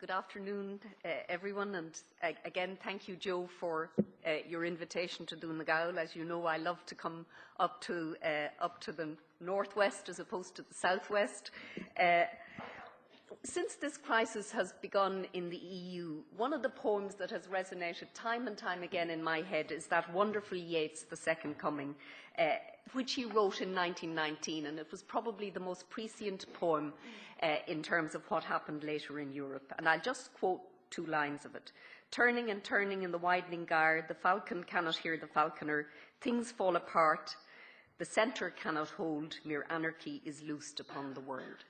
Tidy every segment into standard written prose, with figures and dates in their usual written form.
Good afternoon, everyone, and again, thank you, Joe, for your invitation to Dún na Gabhall. As you know, I love to come up to the northwest as opposed to the southwest. Since this crisis has begun in the EU, one of the poems that has resonated time and time again in my head is that wonderful Yeats' The Second Coming, which he wrote in 1919, and it was probably the most prescient poem in terms of what happened later in Europe. And I'll just quote two lines of it. Turning and turning in the widening gyre, the falcon cannot hear the falconer, things fall apart, the centre cannot hold, mere anarchy is loosed upon the world.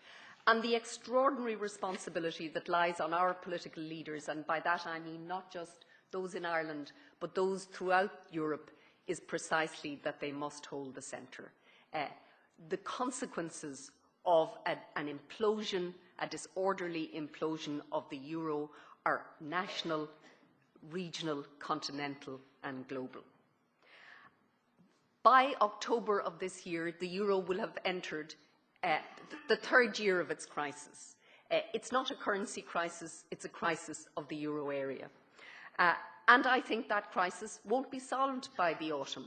And the extraordinary responsibility that lies on our political leaders, and by that I mean not just those in Ireland, but those throughout Europe, is precisely that they must hold the centre. The consequences of an implosion, a disorderly implosion of the euro, are national, regional, continental and global. By October of this year, the euro will have entered the third year of its crisis. It's not a currency crisis, it's a crisis of the euro area. And I think that crisis won't be solved by the autumn.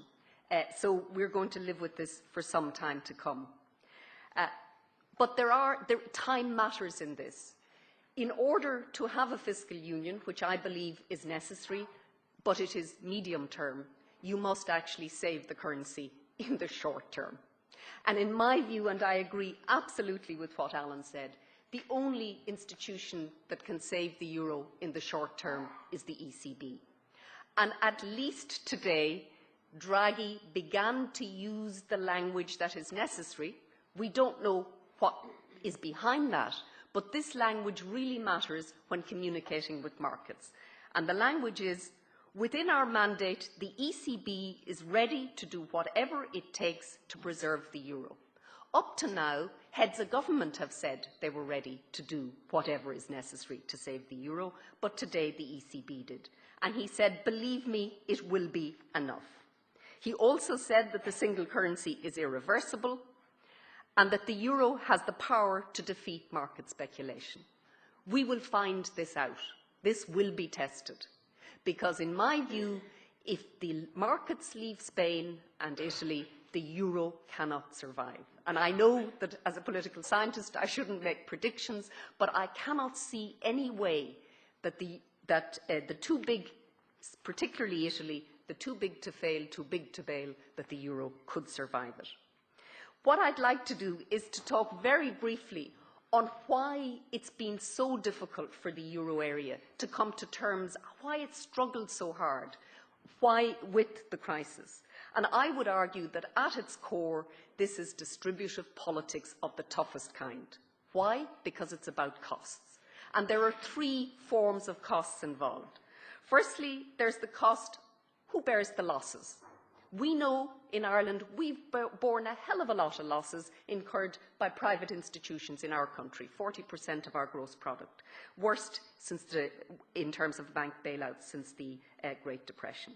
So we're going to live with this for some time to come. But time matters in this. In order to have a fiscal union, which I believe is necessary, but it is medium term, you must actually save the currency in the short term. And in my view, and I agree absolutely with what Alan said, the only institution that can save the euro in the short term is the ECB. And at least today, Draghi began to use the language that is necessary. We don't know what is behind that, but this language really matters when communicating with markets. And the language is, within our mandate, the ECB is ready to do whatever it takes to preserve the euro. Up to now, heads of government have said they were ready to do whatever is necessary to save the euro, but today the ECB did. And he said, believe me, it will be enough. He also said that the single currency is irreversible and that the euro has the power to defeat market speculation. We will find this out. This will be tested. Because in my view, if the markets leave Spain and Italy, the euro cannot survive. And I know that as a political scientist, I shouldn't make predictions, but I cannot see any way that the too big, particularly Italy, the too big to fail, too big to bail, that the euro could survive it. What I'd like to do is to talk very briefly on why it's been so difficult for the euro area to come to terms, why it struggled so hard, why with the crisis. And I would argue that at its core, this is distributive politics of the toughest kind. Why? Because it's about costs. And there are three forms of costs involved. Firstly, there's the cost, who bears the losses? We know in Ireland we've borne a hell of a lot of losses incurred by private institutions in our country, 40% of our gross product, worst in terms of bank bailouts since the Great Depression.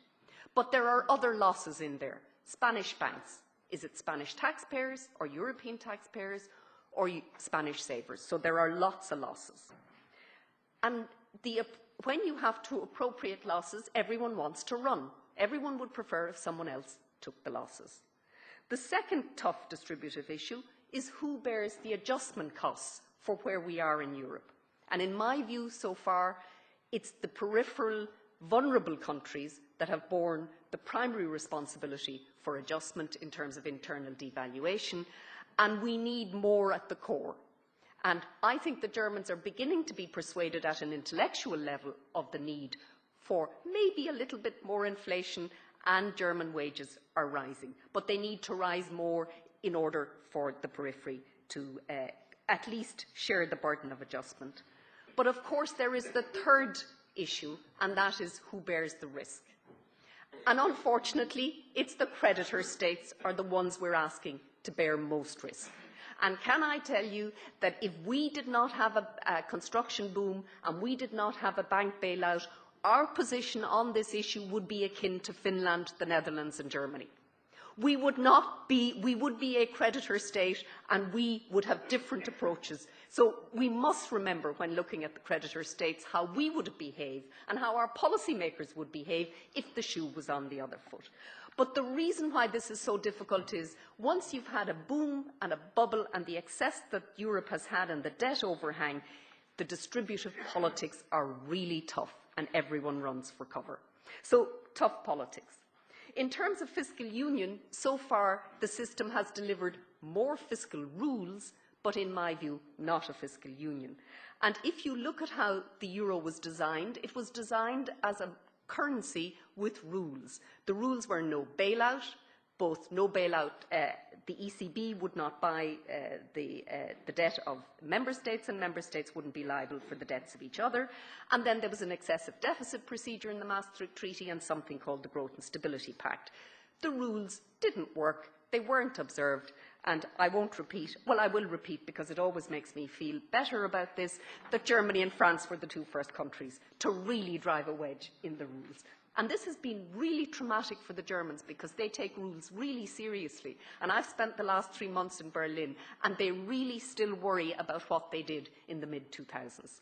But there are other losses in there. Spanish banks. Is it Spanish taxpayers or European taxpayers or Spanish savers? So there are lots of losses. And when you have to appropriate losses, everyone wants to run. Everyone would prefer if someone else took the losses. The second tough distributive issue is who bears the adjustment costs for where we are in Europe. And in my view so far, it's the peripheral, vulnerable countries that have borne the primary responsibility for adjustment in terms of internal devaluation, and we need more at the core. And I think the Germans are beginning to be persuaded at an intellectual level of the need for maybe a little bit more inflation, and German wages are rising. But they need to rise more in order for the periphery to at least share the burden of adjustment. But of course there is the third issue, and that is who bears the risk. And unfortunately, it's the creditor states are the ones we're asking to bear most risk. And can I tell you that if we did not have a construction boom and we did not have a bank bailout, our position on this issue would be akin to Finland, the Netherlands and Germany. We would be a creditor state, and we would have different approaches. So we must remember, when looking at the creditor states, how we would behave and how our policymakers would behave if the shoe was on the other foot. But the reason why this is so difficult is, once you've had a boom and a bubble and the excess that Europe has had and the debt overhang, the distributive politics are really tough and everyone runs for cover. So, tough politics. In terms of fiscal union, so far the system has delivered more fiscal rules, but in my view, not a fiscal union. And if you look at how the euro was designed, it was designed as a currency with rules. The rules were no bailout, both no bailout, the ECB would not buy the debt of member states, and member states wouldn't be liable for the debts of each other. And then there was an excessive deficit procedure in the Maastricht Treaty and something called the Growth and Stability Pact. The rules didn't work, they weren't observed, and I won't repeat, well, I will repeat because it always makes me feel better about this, that Germany and France were the two first countries to really drive a wedge in the rules. And this has been really traumatic for the Germans because they take rules really seriously. And I've spent the last 3 months in Berlin, and they really still worry about what they did in the mid-2000s.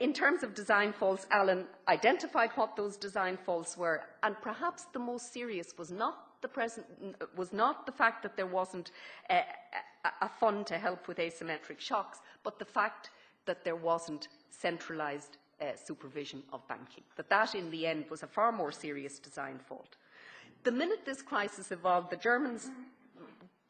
In terms of design faults, Alan identified what those design faults were, and perhaps the most serious was not the fact that there wasn't a fund to help with asymmetric shocks, but the fact that there wasn't centralised supervision of banking. That in the end was a far more serious design fault. The minute this crisis evolved, the Germans,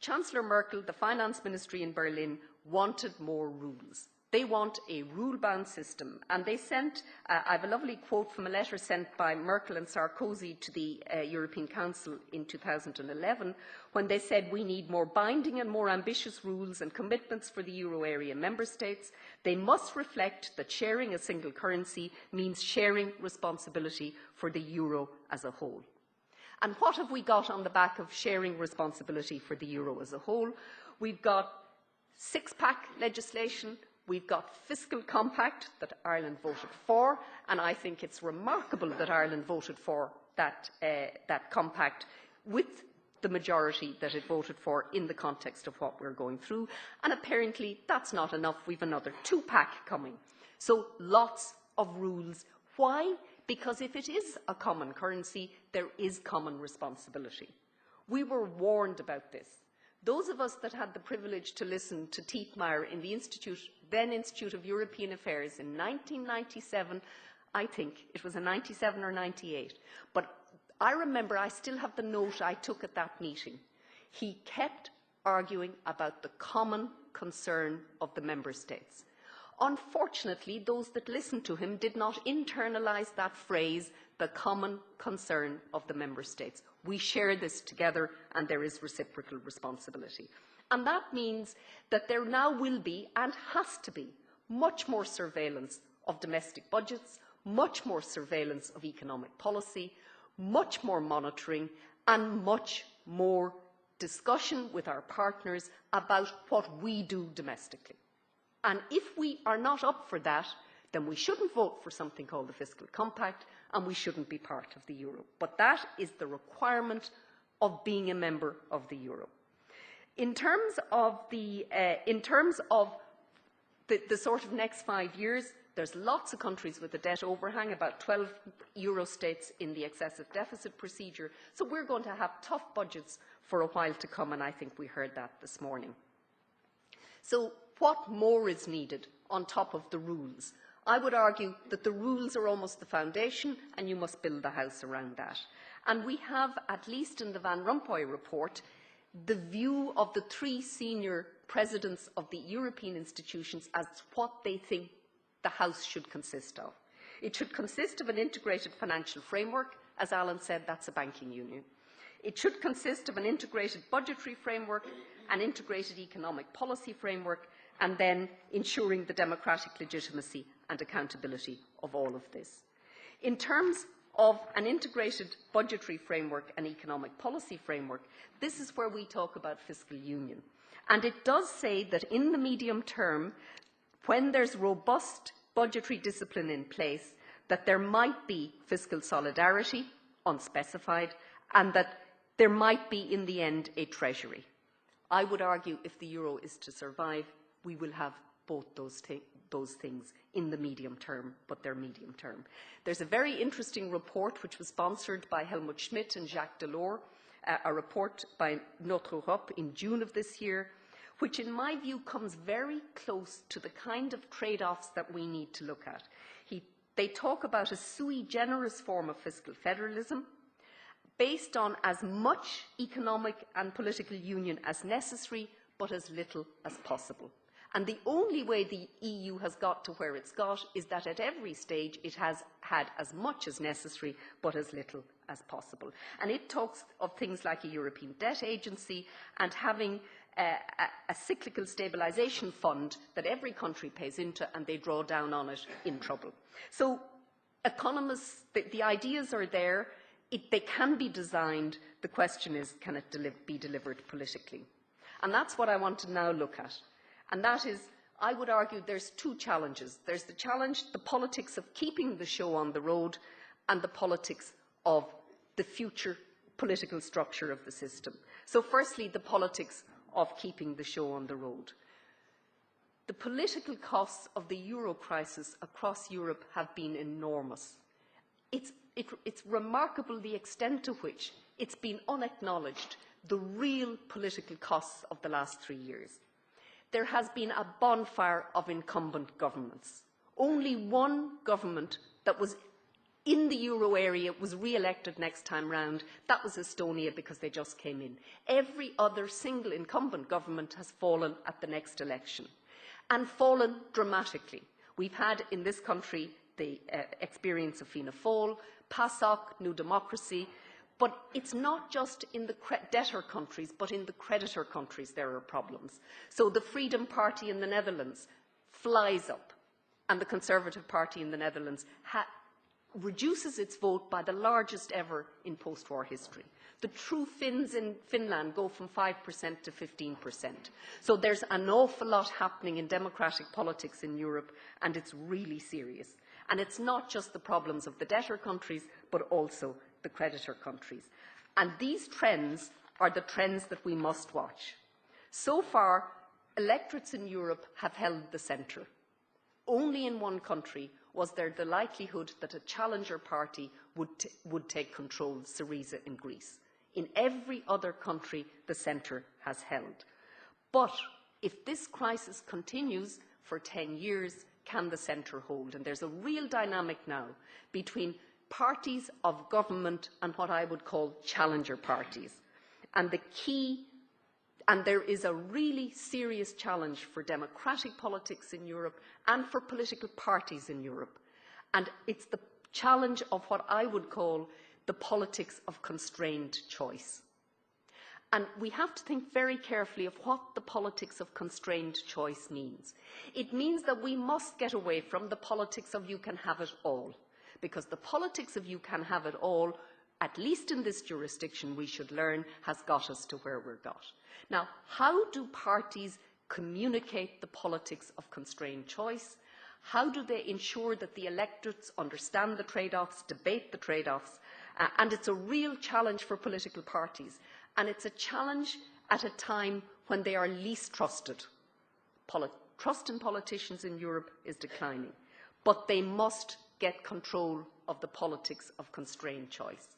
Chancellor Merkel, the finance ministry in Berlin, wanted more rules. They want a rule-bound system, and they sent, I have a lovely quote from a letter sent by Merkel and Sarkozy to the European Council in 2011, when they said we need more binding and more ambitious rules and commitments for the euro area member states. They must reflect that sharing a single currency means sharing responsibility for the euro as a whole. And what have we got on the back of sharing responsibility for the euro as a whole? We've got six-pack legislation. We've got fiscal compact that Ireland voted for, and I think it's remarkable that Ireland voted for that compact with the majority that it voted for in the context of what we're going through. And apparently that's not enough. We've another two-pack coming. So lots of rules. Why? Because if it is a common currency, there is common responsibility. We were warned about this. Those of us that had the privilege to listen to Tietmeyer in the then Institute of European Affairs in 1997, I think it was in 97 or 98, but I remember, I still have the note I took at that meeting. He kept arguing about the common concern of the member states. Unfortunately, those that listened to him did not internalise that phrase, the common concern of the member states. We share this together, and there is reciprocal responsibility. And that means that there now will be, and has to be, much more surveillance of domestic budgets, much more surveillance of economic policy, much more monitoring, and much more discussion with our partners about what we do domestically. And if we are not up for that, then we shouldn't vote for something called the Fiscal Compact, and we shouldn't be part of the euro. But that is the requirement of being a member of the euro. In terms of the sort of next 5 years, there's lots of countries with a debt overhang, about 12 euro states in the excessive deficit procedure. So we're going to have tough budgets for a while to come, and I think we heard that this morning. So what more is needed on top of the rules? I would argue that the rules are almost the foundation, and you must build the house around that. And we have, at least in the Van Rompuy report, the view of the three senior presidents of the European institutions as what they think the house should consist of. It should consist of an integrated financial framework. As Alan said, that's a banking union. It should consist of an integrated budgetary framework, an integrated economic policy framework, and then ensuring the democratic legitimacy and accountability of all of this. In terms of an integrated budgetary framework and economic policy framework, this is where we talk about fiscal union. And it does say that in the medium term, when there's robust budgetary discipline in place, that there might be fiscal solidarity, unspecified, and that there might be, in the end, a treasury. I would argue if the euro is to survive, we will have both those things in the medium term, but they're medium term. There's a very interesting report which was sponsored by Helmut Schmidt and Jacques Delors, a report by Notre Europe in June of this year, which in my view comes very close to the kind of trade-offs that we need to look at. They talk about a sui generis form of fiscal federalism based on as much economic and political union as necessary, but as little as possible. And the only way the EU has got to where it's got is that at every stage it has had as much as necessary, but as little as possible. And it talks of things like a European debt agency and having a cyclical stabilisation fund that every country pays into, and they draw down on it in trouble. So economists, the ideas are there. They can be designed. The question is, can it be delivered politically? And that's what I want to now look at. And that is, I would argue there's two challenges. There's the challenge, the politics of keeping the show on the road, and the politics of the future political structure of the system. So firstly, the politics of keeping the show on the road. The political costs of the euro crisis across Europe have been enormous. It's remarkable the extent to which it's been unacknowledged, the real political costs of the last 3 years. There has been a bonfire of incumbent governments. Only one government that was in the euro area was re-elected next time round. That was Estonia, because they just came in. Every other single incumbent government has fallen at the next election, and fallen dramatically. We've had in this country the experience of Fianna Fáil, PASOK, New Democracy, but it's not just in the debtor countries, but in the creditor countries there are problems. So the Freedom Party in the Netherlands flies up, and the Conservative Party in the Netherlands reduces its vote by the largest ever in post-war history. The true Finns in Finland go from 5% to 15%. So there's an awful lot happening in democratic politics in Europe, and it's really serious. And it's not just the problems of the debtor countries, but also the creditor countries. And these trends are the trends that we must watch. So far, electorates in Europe have held the centre. Only in one country was there the likelihood that a challenger party would take control, Syriza in Greece. In every other country, the centre has held. But if this crisis continues for 10 years, can the centre hold? And there's a real dynamic now between parties of government and what I would call challenger parties. And there is a really serious challenge for democratic politics in Europe and for political parties in Europe. And it's the challenge of what I would call the politics of constrained choice. And we have to think very carefully of what the politics of constrained choice means. It means that we must get away from the politics of you can have it all, because the politics of you can have it all, at least in this jurisdiction we should learn, has got us to where we're got. Now, how do parties communicate the politics of constrained choice? How do they ensure that the electorates understand the trade-offs, debate the trade-offs? And it's a real challenge for political parties. And it's a challenge at a time when they are least trusted. Trust in politicians in Europe is declining. But they must get control of the politics of constrained choice.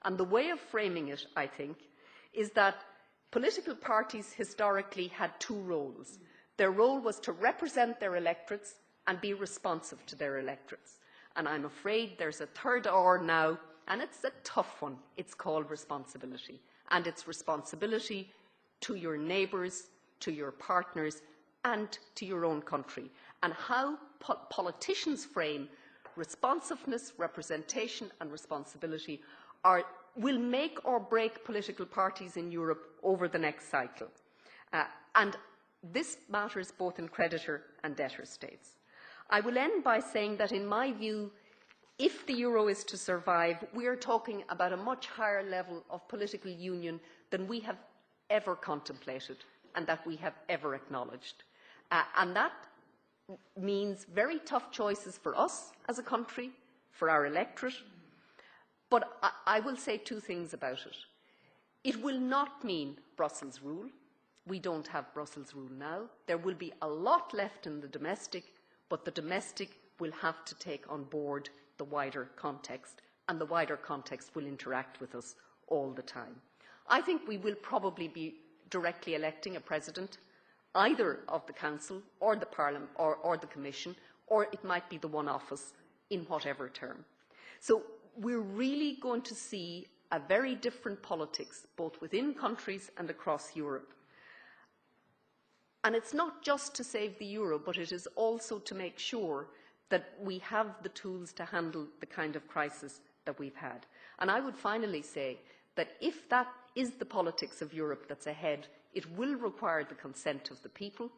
And the way of framing it, I think, is that political parties historically had two roles. Their role was to represent their electorates and be responsive to their electorates. And I'm afraid there's a third R now, and it's a tough one. It's called responsibility. And it's responsibility to your neighbours, to your partners, and to your own country. And how politicians frame responsiveness, representation, and responsibility will make or break political parties in Europe over the next cycle. And this matters both in creditor and debtor states. I will end by saying that, in my view, if the euro is to survive, we are talking about a much higher level of political union than we have ever contemplated and that we have ever acknowledged. And that means very tough choices for us as a country, for our electorate. But I will say two things about it. It will not mean Brussels rule. We don't have Brussels rule now. There will be a lot left in the domestic, but the domestic will have to take on board the wider context, and the wider context will interact with us all the time. I think we will probably be directly electing a president, either of the Council or the Parliament or the Commission, or it might be the one office in whatever term. So we're really going to see a very different politics, both within countries and across Europe. And it's not just to save the euro, but it is also to make sure that we have the tools to handle the kind of crisis that we've had. And I would finally say that if that is the politics of Europe that's ahead, it will require the consent of the people,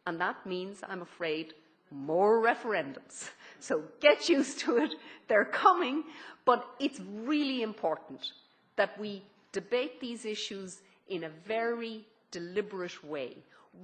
and that means, I'm afraid, more referendums. So get used to it, they're coming, but it's really important that we debate these issues in a very deliberate way.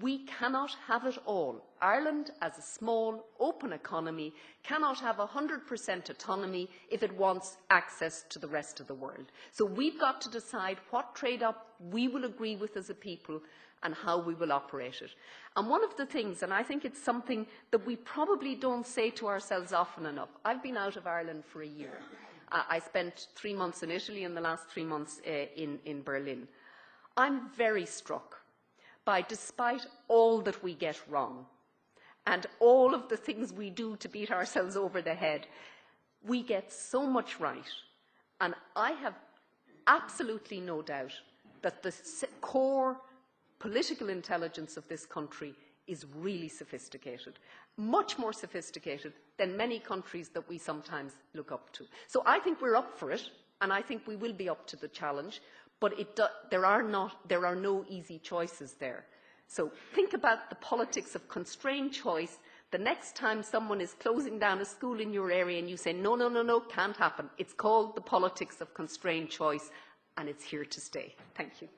We cannot have it all. Ireland, as a small, open economy, cannot have 100% autonomy if it wants access to the rest of the world. So we've got to decide what trade-off we will agree with as a people and how we will operate it. And one of the things, and I think it's something that we probably don't say to ourselves often enough, I've been out of Ireland for a year. I spent 3 months in Italy and the last 3 months in Berlin. I'm very struck by, despite all that we get wrong and all of the things we do to beat ourselves over the head, we get so much right. And I have absolutely no doubt that the core political intelligence of this country is really sophisticated, much more sophisticated than many countries that we sometimes look up to. So I think we're up for it, and I think we will be up to the challenge. But there are no easy choices there. So think about the politics of constrained choice. The next time someone is closing down a school in your area and you say, no, no, no, no, can't happen. It's called the politics of constrained choice, and it's here to stay. Thank you.